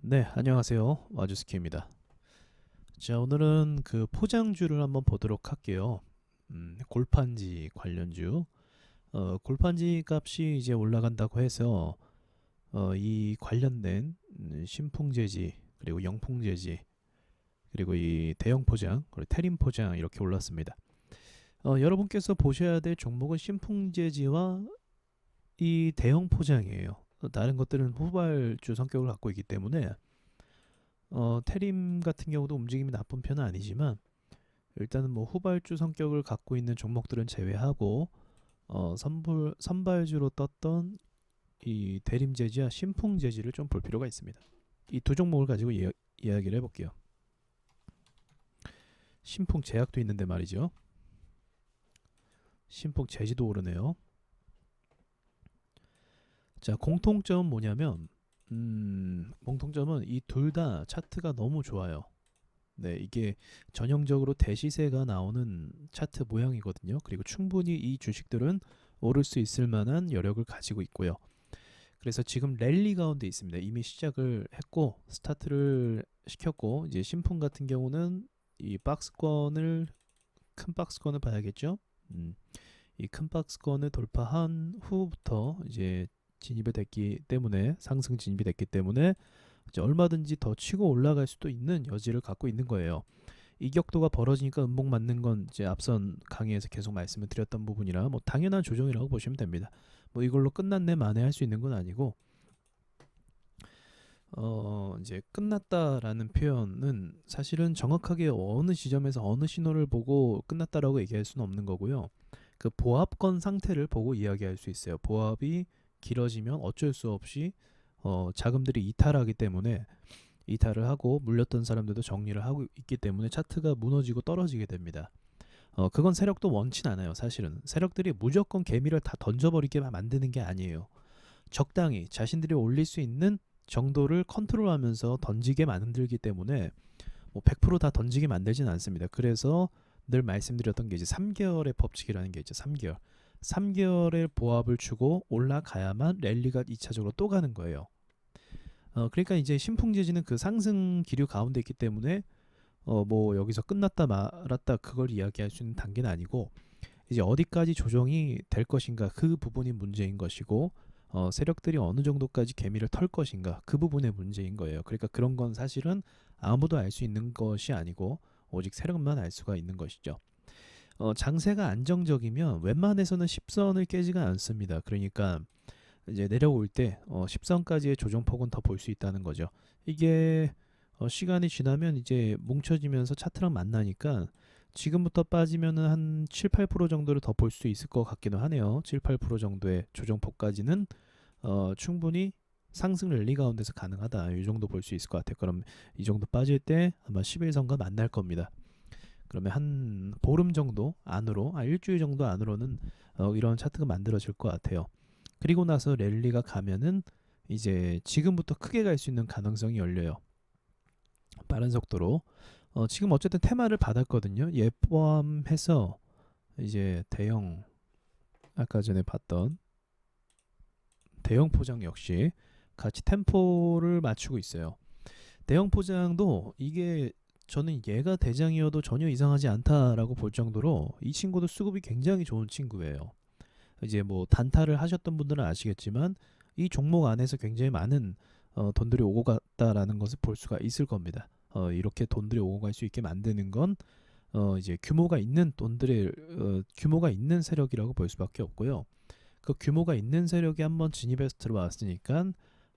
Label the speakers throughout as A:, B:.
A: 네, 안녕하세요. 와주스키입니다. 자, 오늘은 그 포장주를 한번 보도록 할게요. 골판지 관련주. 골판지 값이 이제 올라간다고 해서 이 관련된 신풍재지 그리고 영풍재지 그리고 이 대형 포장 그리고 태림 포장 이렇게 올랐습니다. 여러분께서 보셔야 될 종목은 신풍재지와 이 대형 포장이에요. 다른 것들은 후발주 성격을 갖고 있기 때문에 테림 같은 경우도 움직임이 나쁜 편은 아니지만 일단은 뭐 후발주 성격을 갖고 있는 종목들은 제외하고 선발주로 떴던 이 대림재지와 신풍재지를 좀 볼 필요가 있습니다. 이 두 종목을 가지고 이야기를 해볼게요. 신풍제약도 있는데 말이죠. 신풍재지도 오르네요. 자, 공통점은 뭐냐면 공통점은 이 둘 다 차트가 너무 좋아요. 네, 이게 전형적으로 대시세가 나오는 차트 모양이거든요. 그리고 충분히 이 주식들은 오를 수 있을 만한 여력을 가지고 있고요. 그래서 지금 랠리 가운데 있습니다. 이미 시작을 했고 스타트를 시켰고 이제 신풍 같은 경우는 이 박스권을 큰 박스권을 봐야겠죠. 이 큰 박스권을 돌파한 후부터 이제 진입이 됐기 때문에 상승 진입이 됐기 때문에 이제 얼마든지 더 치고 올라갈 수도 있는 여지를 갖고 있는 거예요. 이격도가 벌어지니까 음봉 맞는 건 이제 앞선 강의에서 계속 말씀을 드렸던 부분이라 뭐 당연한 조정이라고 보시면 됩니다. 뭐 이걸로 끝났네 만에 할 수 있는 건 아니고 이제 끝났다라는 표현은 사실은 정확하게 어느 지점에서 어느 신호를 보고 끝났다라고 얘기할 수는 없는 거고요. 그 보합권 상태를 보고 이야기할 수 있어요. 보합이 길어지면 어쩔 수 없이 자금들이 이탈하기 때문에 이탈을 하고 물렸던 사람들도 정리를 하고 있기 때문에 차트가 무너지고 떨어지게 됩니다. 그건 세력도 원치 않아요. 사실은 세력들이 무조건 개미를 다 던져버리게 만드는 게 아니에요. 적당히 자신들이 올릴 수 있는 정도를 컨트롤하면서 던지게 만들기 때문에 뭐 100%다 던지게 만들진 않습니다. 그래서 늘 말씀드렸던 게 이제 3개월의 법칙이라는 게 있죠. 3개월. 3개월의 보합을 주고 올라가야만 랠리가 2차적으로 또 가는 거예요. 그러니까 이제 신풍재지는 그 상승 기류 가운데 있기 때문에 뭐 여기서 끝났다 말았다 그걸 이야기할 수 있는 단계는 아니고 이제 어디까지 조정이 될 것인가 그 부분이 문제인 것이고 세력들이 어느 정도까지 개미를 털 것인가 그 부분의 문제인 거예요. 그러니까 그런 건 사실은 아무도 알 수 있는 것이 아니고 오직 세력만 알 수가 있는 것이죠. 장세가 안정적이면 웬만해서는 10선을 깨지가 않습니다. 그러니까 이제 내려올 때 10선까지의 조정폭은 더 볼 수 있다는 거죠. 이게 시간이 지나면 이제 뭉쳐지면서 차트랑 만나니까 지금부터 빠지면은 한 7, 8% 정도를 더 볼 수 있을 것 같기도 하네요. 7, 8% 정도의 조정폭까지는 충분히 상승 랠리 가운데서 가능하다. 이 정도 볼 수 있을 것 같아요. 그럼 이 정도 빠질 때 아마 11선과 만날 겁니다. 그러면 한 보름 정도 안으로, 일주일 정도 안으로는 이런 차트가 만들어질 것 같아요. 그리고 나서 랠리가 가면은 이제 지금부터 크게 갈 수 있는 가능성이 열려요. 빠른 속도로. 지금 어쨌든 테마를 받았거든요. 얘 포함해서 이제 대형 아까 전에 봤던 대형 포장 역시 같이 템포를 맞추고 있어요. 대형 포장도 이게 저는 얘가 대장이어도 전혀 이상하지 않다라고 볼 정도로 이 친구도 수급이 굉장히 좋은 친구예요. 이제 뭐 단타를 하셨던 분들은 아시겠지만 이 종목 안에서 굉장히 많은 돈들이 오고 갔다라는 것을 볼 수가 있을 겁니다. 이렇게 돈들이 오고 갈 수 있게 만드는 건 이제 규모가 있는 돈들의 규모가 있는 세력이라고 볼 수밖에 없고요. 그 규모가 있는 세력이 한번 진입해서 들어왔으니까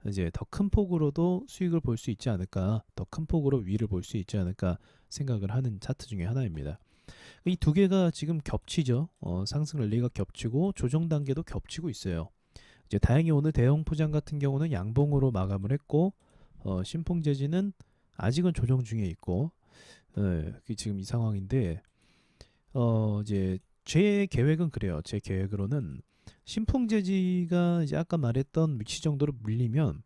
A: 이제 더 큰 폭으로도 수익을 볼 수 있지 않을까, 더 큰 폭으로 위를 볼 수 있지 않을까 생각을 하는 차트 중에 하나입니다. 이 두 개가 지금 겹치죠. 상승 랠리가 겹치고 조정 단계도 겹치고 있어요. 이제 다행히 오늘 대형 포장 같은 경우는 양봉으로 마감을 했고 신풍재지는 아직은 조정 중에 있고 지금 이 상황인데 이제 제 계획은 그래요. 제 계획으로는 신풍재지가 이제 아까 말했던 위치 정도로 밀리면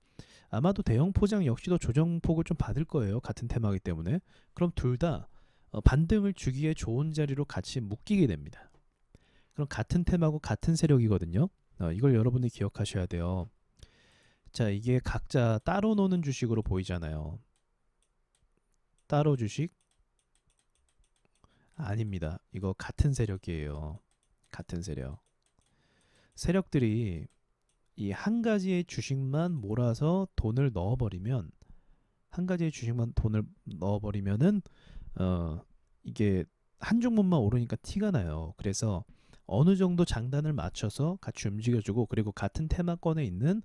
A: 아마도 대형 포장 역시도 조정폭을 좀 받을 거예요. 같은 테마이기 때문에. 그럼 둘 다 반등을 주기에 좋은 자리로 같이 묶이게 됩니다. 그럼 같은 테마고 같은 세력이거든요. 이걸 여러분이 기억하셔야 돼요. 자, 이게 각자 따로 노는 주식으로 보이잖아요. 따로 주식? 아닙니다. 이거 같은 세력이에요. 같은 세력. 세력들이 이 한 가지의 주식만 몰아서 돈을 넣어버리면, 한 가지의 주식만 돈을 넣어버리면은 이게 한 종목만 오르니까 티가 나요. 그래서 어느 정도 장단을 맞춰서 같이 움직여주고, 그리고 같은 테마권에 있는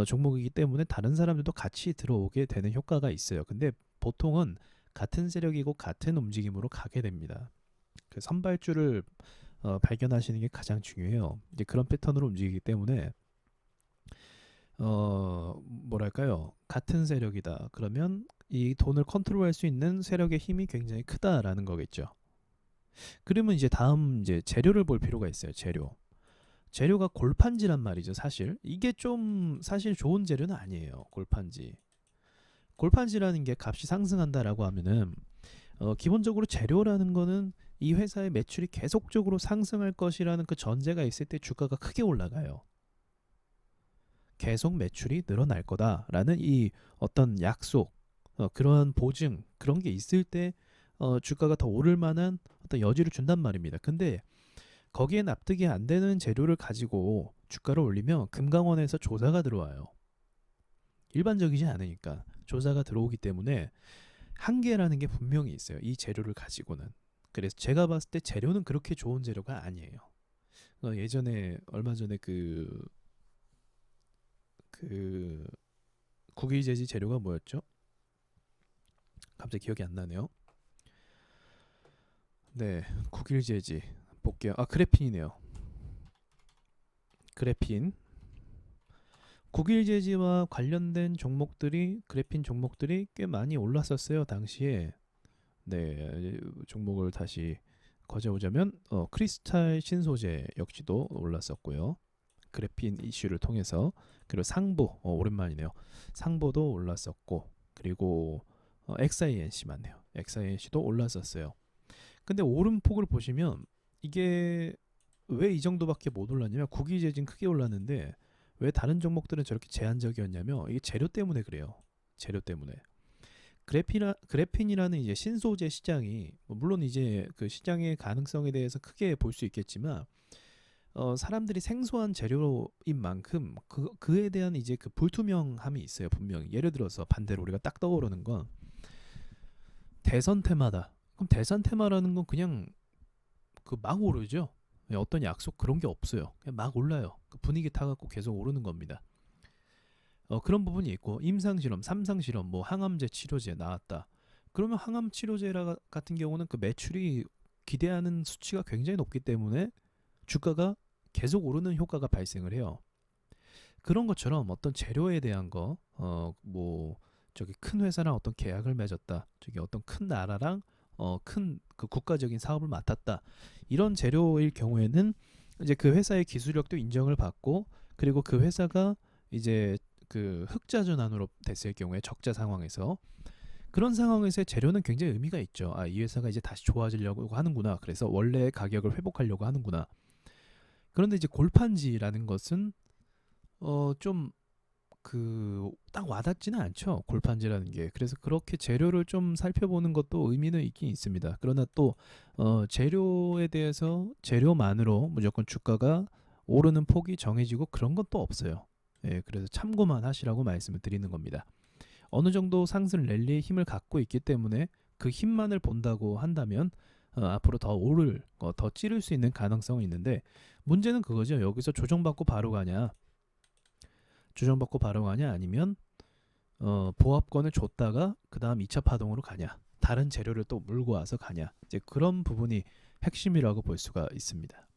A: 종목이기 때문에 다른 사람들도 같이 들어오게 되는 효과가 있어요. 근데 보통은 같은 세력이고 같은 움직임으로 가게 됩니다. 그 선발주를 발견하시는 게 가장 중요해요. 이제 그런 패턴으로 움직이기 때문에 뭐랄까요? 같은 세력이다. 그러면 이 돈을 컨트롤할 수 있는 세력의 힘이 굉장히 크다라는 거겠죠. 그러면 이제 다음 이제 재료를 볼 필요가 있어요. 재료가 골판지란 말이죠. 사실 이게 좀 사실 좋은 재료는 아니에요. 골판지라는 게 값이 상승한다라고 하면은 기본적으로 재료라는 거는 이 회사의 매출이 계속적으로 상승할 것이라는 그 전제가 있을 때 주가가 크게 올라가요. 계속 매출이 늘어날 거다라는 이 어떤 약속, 그러한 보증, 그런 게 있을 때 주가가 더 오를 만한 어떤 여지를 준단 말입니다. 근데 거기에 납득이 안 되는 재료를 가지고 주가를 올리면 금감원에서 조사가 들어와요. 일반적이지 않으니까 조사가 들어오기 때문에 한계라는 게 분명히 있어요. 이 재료를 가지고는. 그래서 제가 봤을 때 재료는 그렇게 좋은 재료가 아니에요. 예전에 얼마 전에 그 국유재지 재료가 뭐였죠? 갑자기 기억이 안 나네요. 네, 국유재지 볼게요. 아, 그래핀이네요. 그래핀. 국유재지와 관련된 종목들이, 그래핀 종목들이 꽤 많이 올랐었어요 당시에. 네, 종목을 다시 거져보자면 크리스탈 신소재 역시도 올랐었고요. 그래핀 이슈를 통해서. 그리고 상보, 오랜만이네요. 상보도 올랐었고, 그리고 XINC 맞네요. XINC도 올랐었어요. 근데 오름폭을 보시면 이게 왜 이 정도밖에 못 올랐냐면, 국유재진 크게 올랐는데 왜 다른 종목들은 저렇게 제한적이었냐면 이게 재료 때문에 그래요. 재료 때문에. 그래핀이라는 이제 신소재 시장이 물론 이제 그 시장의 가능성에 대해서 크게 볼 수 있겠지만, 사람들이 생소한 재료인 만큼 그에 대한 이제 그 불투명함이 있어요. 분명히. 예를 들어서 반대로 우리가 딱 떠오르는 건 대선 테마다. 그럼 대선 테마라는 건 그냥 그 막 오르죠. 어떤 약속 그런 게 없어요. 그냥 막 올라요. 그 분위기 타갖고 계속 오르는 겁니다. 그런 부분이 있고, 임상실험, 삼상실험, 뭐 항암제 치료제 나왔다. 그러면 항암 치료제 같은 경우는 그 매출이 기대하는 수치가 굉장히 높기 때문에 주가가 계속 오르는 효과가 발생을 해요. 그런 것처럼 어떤 재료에 대한 거, 뭐 저기 큰 회사랑 어떤 계약을 맺었다. 저기 어떤 큰 나라랑 큰 그 국가적인 사업을 맡았다. 이런 재료일 경우에는 이제 그 회사의 기술력도 인정을 받고, 그리고 그 회사가 이제 그 흑자 전환으로 됐을 경우에 적자 상황에서, 그런 상황에서 재료는 굉장히 의미가 있죠. 아, 이 회사가 이제 다시 좋아지려고 하는구나. 그래서 원래의 가격을 회복하려고 하는구나. 그런데 이제 골판지라는 것은 좀 그 딱 와닿지는 않죠. 골판지라는 게. 그래서 그렇게 재료를 좀 살펴보는 것도 의미는 있긴 있습니다. 그러나 또 재료에 대해서 재료만으로 무조건 주가가 오르는 폭이 정해지고 그런 것도 없어요. 예, 그래서 참고만 하시라고 말씀을 드리는 겁니다. 어느 정도 상승 랠리의 힘을 갖고 있기 때문에 그 힘만을 본다고 한다면 앞으로 더 오를, 더 찌를 수 있는 가능성은 있는데, 문제는 그거죠. 여기서 조정받고 바로 가냐, 아니면 보합권을 줬다가 그 다음 2차 파동으로 가냐, 다른 재료를 또 물고 와서 가냐, 이제 그런 부분이 핵심이라고 볼 수가 있습니다.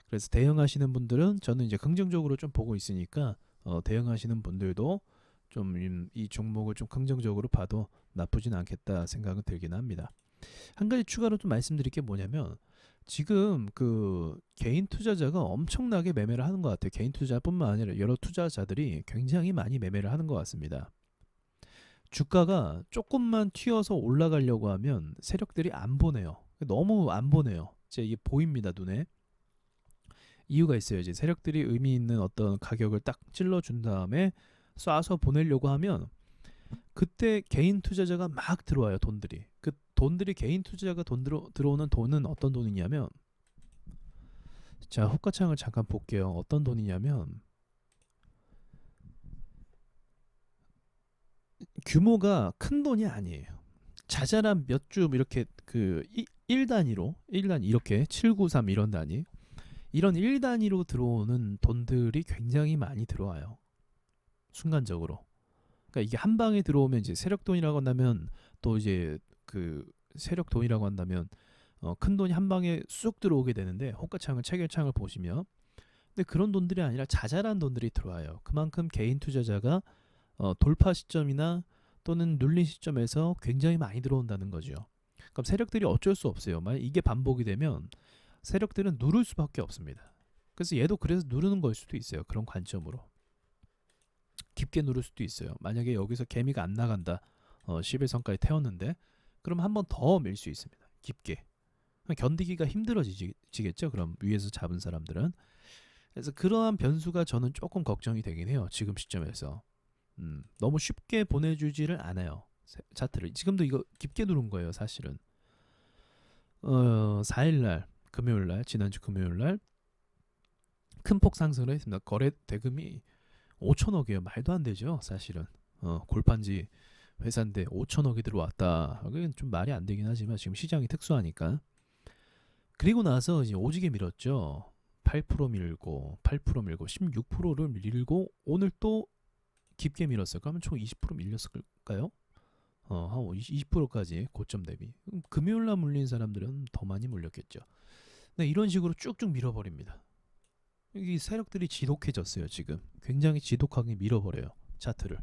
A: 그래서 대응하시는 분들은 저는 이제 긍정적으로 좀 보고 있으니까 대응하시는 분들도 좀 이 종목을 좀 긍정적으로 봐도 나쁘진 않겠다 생각은 들긴 합니다. 한 가지 추가로 좀 말씀드릴 게 뭐냐면, 지금 그 개인 투자자가 엄청나게 매매를 하는 것 같아요. 개인 투자뿐만 아니라 여러 투자자들이 굉장히 많이 매매를 하는 것 같습니다. 주가가 조금만 튀어서 올라가려고 하면 세력들이 안 보내요. 너무 안 보내요. 이게 보입니다, 눈에. 이유가 있어요. 이제 세력들이 의미 있는 어떤 가격을 딱 찔러준 다음에 쏴서 보내려고 하면 그때 개인 투자자가 막 들어와요. 돈들이. 그 돈들이 개인 투자자가 들어오는 돈은 어떤 돈이냐면, 자, 호가창을 잠깐 볼게요. 어떤 돈이냐면 규모가 큰 돈이 아니에요. 자잘한 몇 주 이렇게 그 1단위로 1단 이렇게 793 이런 단위, 이런 1단위로 들어오는 돈들이 굉장히 많이 들어와요. 순간적으로. 그러니까 이게 한 방에 들어오면 이제 세력돈이라고 한다면, 또 이제 그 세력돈이라고 한다면 큰 돈이 한 방에 쑥 들어오게 되는데, 호가창을 체결창을 보시면, 근데 그런 돈들이 아니라 자잘한 돈들이 들어와요. 그만큼 개인 투자자가 돌파 시점이나 또는 눌린 시점에서 굉장히 많이 들어온다는 거죠. 그럼 세력들이 어쩔 수 없어요. 만약 이게 반복이 되면 세력들은 누를 수밖에 없습니다. 그래서 얘도 그래서 누르는 걸 수도 있어요. 그런 관점으로 깊게 누를 수도 있어요. 만약에 여기서 개미가 안 나간다, 11선까지 태웠는데, 그럼 한 번 더 밀 수 있습니다. 깊게. 견디기가 힘들어지겠죠. 그럼 위에서 잡은 사람들은. 그래서 그러한 변수가 저는 조금 걱정이 되긴 해요. 지금 시점에서. 너무 쉽게 보내주지를 않아요. 차트를. 지금도 이거 깊게 누른 거예요. 사실은. 4일날 금요일날, 지난주 금요일날 큰 폭 상승을 했습니다. 거래 대금이 5천억이에요. 말도 안 되죠. 사실은. 골판지 회사인데 5천억이 들어왔다. 그게 좀 말이 안 되긴 하지만 지금 시장이 특수하니까. 그리고 나서 이제 오지게 밀었죠. 8% 밀고 8% 밀고 16%를 밀고 오늘 또 깊게 밀었어요. 그러면 총 20% 밀렸을까요? 한 20%까지 고점 대비. 금요일날 물린 사람들은 더 많이 물렸겠죠. 네, 이런 식으로 쭉쭉 밀어버립니다. 이 세력들이 지독해졌어요. 지금 굉장히 지독하게 밀어버려요. 차트를.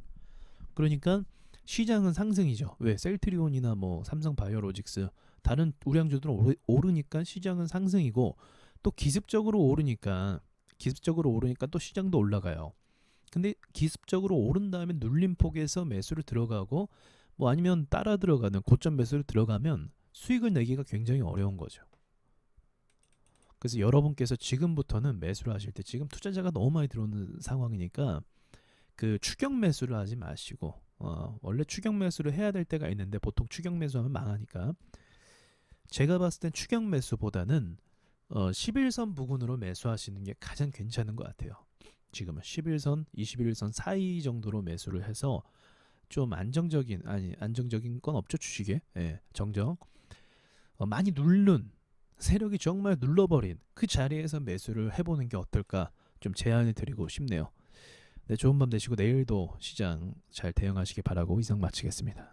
A: 그러니까 시장은 상승이죠. 왜? 셀트리온이나 뭐 삼성바이오로직스 다른 우량주들은 오르니까 시장은 상승이고, 또 기습적으로 오르니까 또 시장도 올라가요. 근데 기습적으로 오른 다음에 눌림 폭에서 매수를 들어가고, 뭐 아니면 따라 들어가는 고점 매수를 들어가면 수익을 내기가 굉장히 어려운 거죠. 그래서 여러분께서 지금부터는 매수를 하실 때, 지금 투자자가 너무 많이 들어오는 상황이니까 그 추격 매수를 하지 마시고, 원래 추격 매수를 해야 될 때가 있는데 보통 추격 매수하면 망하니까, 제가 봤을 땐 추격 매수보다는 11선 부근으로 매수하시는 게 가장 괜찮은 것 같아요. 지금은 11선, 21선 사이 정도로 매수를 해서 좀 안정적인 건 없죠. 주식에. 예, 정정. 많이 누른 세력이 정말 눌러버린 그 자리에서 매수를 해보는 게 어떨까, 좀 제안을 드리고 싶네요. 네, 좋은 밤 되시고 내일도 시장 잘 대응하시기 바라고 이상 마치겠습니다.